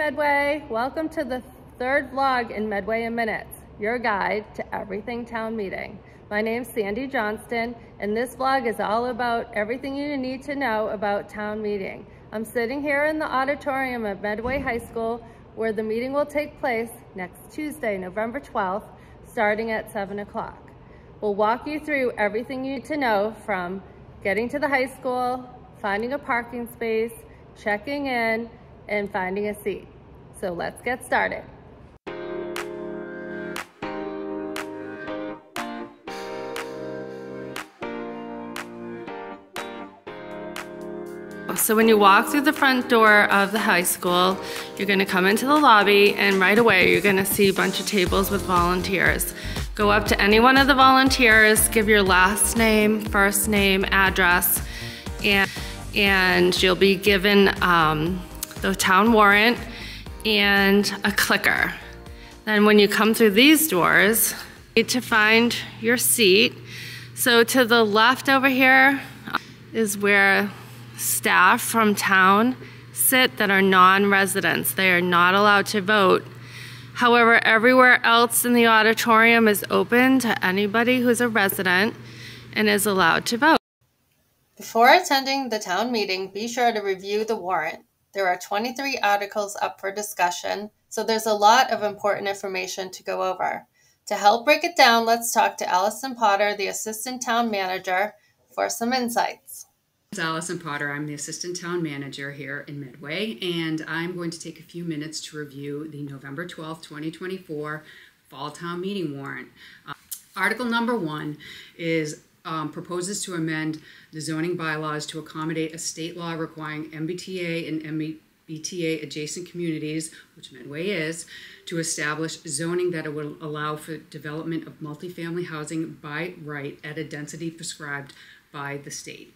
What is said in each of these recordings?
Medway. Welcome to the third vlog in Medway in Minutes, your guide to everything town meeting. My name's Sandy Johnston, and this vlog is all about everything you need to know about town meeting. I'm sitting here in the auditorium at Medway High School, where the meeting will take place next Tuesday, November 12th, starting at 7 o'clock. We'll walk you through everything you need to know, from getting to the high school, finding a parking space, checking in, and finding a seat. So let's get started. So when you walk through the front door of the high school, you're going to come into the lobby, and right away you're going to see a bunch of tables with volunteers. Go up to any one of the volunteers, give your last name, first name, address, and you'll be given the town warrant and a clicker. Then when you come through these doors, you need to find your seat. So to the left over here is where staff from town sit that are non-residents. They are not allowed to vote. However, everywhere else in the auditorium is open to anybody who's a resident and is allowed to vote. Before attending the town meeting, be sure to review the warrant. There are 23 articles up for discussion, so there's a lot of important information to go over. To help break it down, let's talk to Allison Potter, the Assistant Town Manager, for some insights. It's Allison Potter. I'm the Assistant Town Manager here in Medway, and I'm going to take a few minutes to review the November 12th, 2024 Fall Town Meeting warrant. Article number 1 is proposes to amend the zoning bylaws to accommodate a state law requiring MBTA and MBTA adjacent communities, which Medway is, to establish zoning that will allow for development of multifamily housing by right at a density prescribed by the state.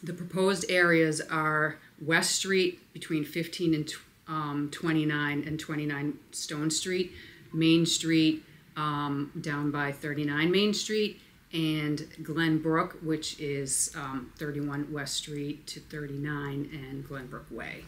The proposed areas are West Street between 15 and 29 and 29 Stone Street, Main Street down by 39 Main Street, and Glenbrook, which is 31 West Street to 39 and Glenbrook Way.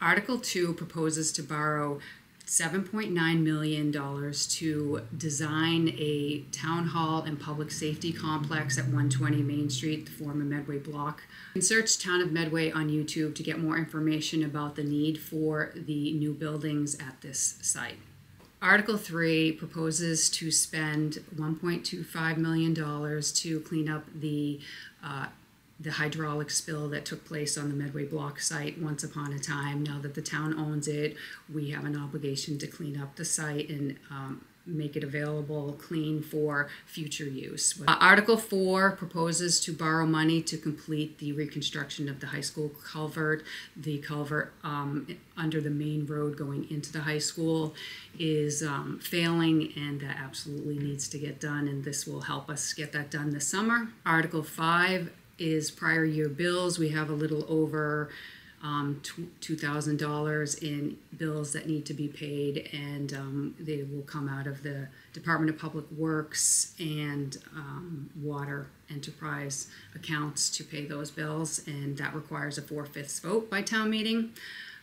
Article 2 proposes to borrow $7.9 million to design a town hall and public safety complex at 120 Main Street, the former Medway block. You can search Town of Medway on YouTube to get more information about the need for the new buildings at this site. Article 3 proposes to spend $1.25 million to clean up the hydraulic spill that took place on the Medway block site once upon a time. Now that the town owns it, we have an obligation to clean up the site and make it available clean for future use. Article 4 proposes to borrow money to complete the reconstruction of the high school culvert. The culvert under the main road going into the high school is failing, and that absolutely needs to get done, and this will help us get that done this summer. Article 5 is prior year bills. We have a little over $2,000 in bills that need to be paid, and they will come out of the Department of Public Works and Water Enterprise accounts to pay those bills, and that requires a 4/5 vote by town meeting.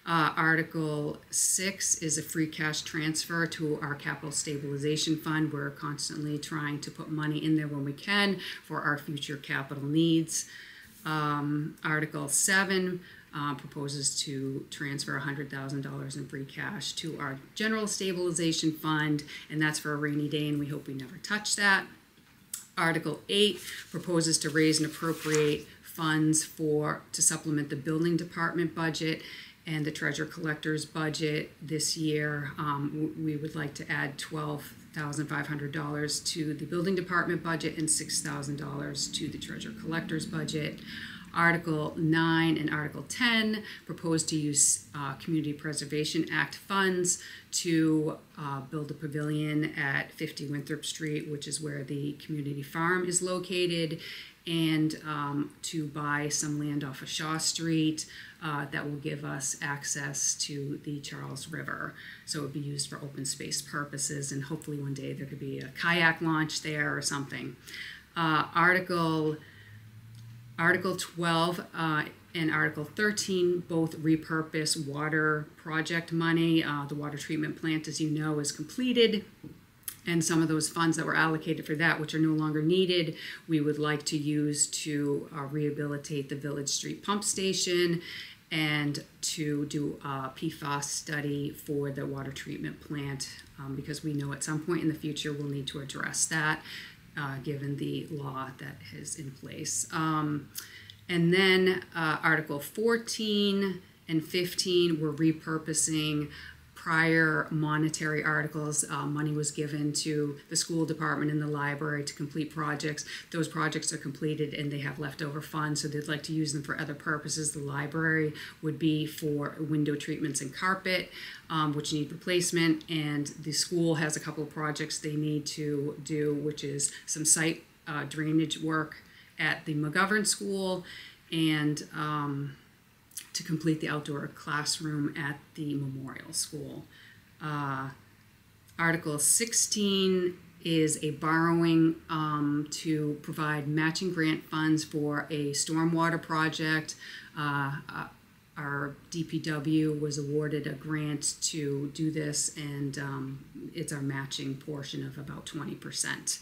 Article 6 is a free cash transfer to our capital stabilization fund. We're constantly trying to put money in there when we can for our future capital needs. Article 7 proposes to transfer $100,000 in free cash to our general stabilization fund, and that's for a rainy day, and we hope we never touch that. Article 8 proposes to raise and appropriate funds to supplement the building department budget and the treasurer collector's budget this year. We would like to add $12,500 to the building department budget and $6,000 to the treasurer collector's budget. Article 9 and Article 10 propose to use Community Preservation Act funds to build a pavilion at 50 Winthrop Street, which is where the community farm is located, and to buy some land off of Shaw Street that will give us access to the Charles River. So it would be used for open space purposes, and hopefully one day there could be a kayak launch there or something. Article Article 12 and Article 13 both repurpose water project money. The water treatment plant, as you know, is completed, and some of those funds that were allocated for that, which are no longer needed, we would like to use to rehabilitate the Village Street pump station and to do a PFAS study for the water treatment plant, because we know at some point in the future we'll need to address that, given the law that is in place. And then Article 14 and 15, we're repurposing prior monetary articles. Money was given to the school department and the library to complete projects. Those projects are completed and they have leftover funds, so they'd like to use them for other purposes. The library would be for window treatments and carpet, which need replacement, and the school has a couple of projects they need to do, which is some site drainage work at the McGovern School, and to complete the outdoor classroom at the Memorial School. Article 16 is a borrowing to provide matching grant funds for a stormwater project. Our DPW was awarded a grant to do this, and it's our matching portion of about 20%.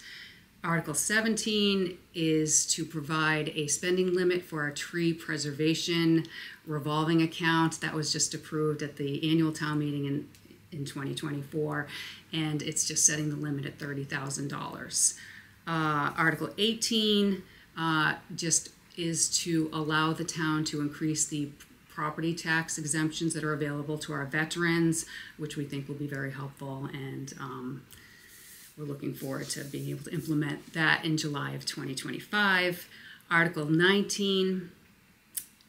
Article 17 is to provide a spending limit for our tree preservation revolving account. That was just approved at the annual town meeting in 2024, and it's just setting the limit at $30,000. Article 18 just is to allow the town to increase the property tax exemptions that are available to our veterans, which we think will be very helpful, and we're looking forward to being able to implement that in July of 2025. Article 19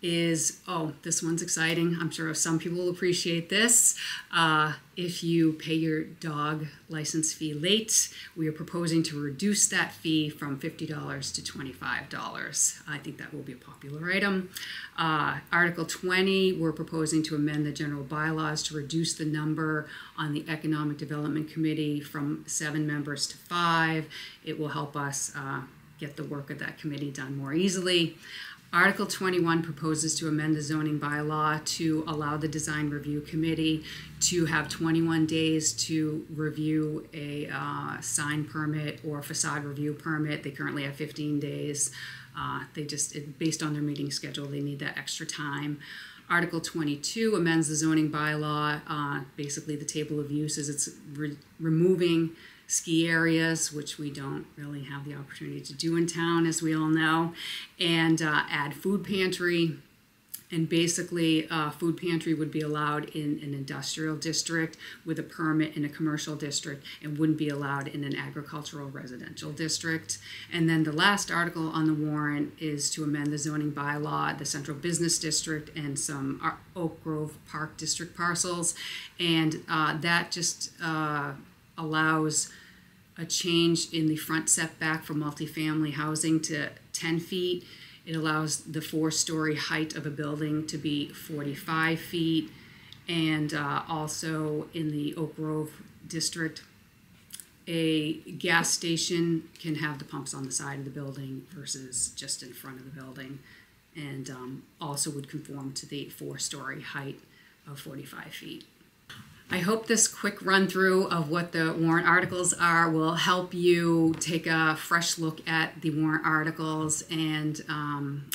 is, this one's exciting. I'm sure some people will appreciate this. If you pay your dog license fee late, we are proposing to reduce that fee from $50 to $25. I think that will be a popular item. Article 20, we're proposing to amend the general bylaws to reduce the number on the Economic Development Committee from 7 members to 5. It will help us get the work of that committee done more easily. Article 21 proposes to amend the zoning bylaw to allow the Design Review Committee to have 21 days to review a sign permit or facade review permit. They currently have 15 days. Based on their meeting schedule, they need that extra time. Article 22 amends the zoning bylaw, basically the table of uses. It's removing ski areas, which we don't really have the opportunity to do in town, as we all know, and add food pantry. And basically, food pantry would be allowed in an industrial district with a permit in a commercial district, and wouldn't be allowed in an agricultural residential district. And then the last article on the warrant is to amend the zoning bylaw, the Central Business District, and some Oak Grove Park District parcels. And that just allows a change in the front setback for multifamily housing to 10 feet. It allows the 4-story height of a building to be 45 feet. And also in the Oak Grove district, a gas station can have the pumps on the side of the building versus just in front of the building, and also would conform to the 4-story height of 45 feet. I hope this quick run through of what the warrant articles are will help you take a fresh look at the warrant articles. And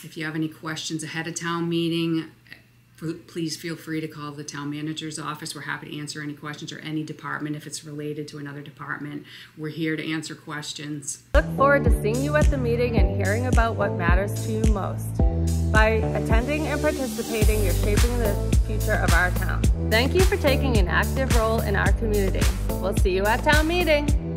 if you have any questions ahead of town meeting, please feel free to call the town manager's office. We're happy to answer any questions, or any department if it's related to another department. We're here to answer questions. Look forward to seeing you at the meeting and hearing about what matters to you most. By attending and participating, you're shaping the future of our town. Thank you for taking an active role in our community. We'll see you at town meeting.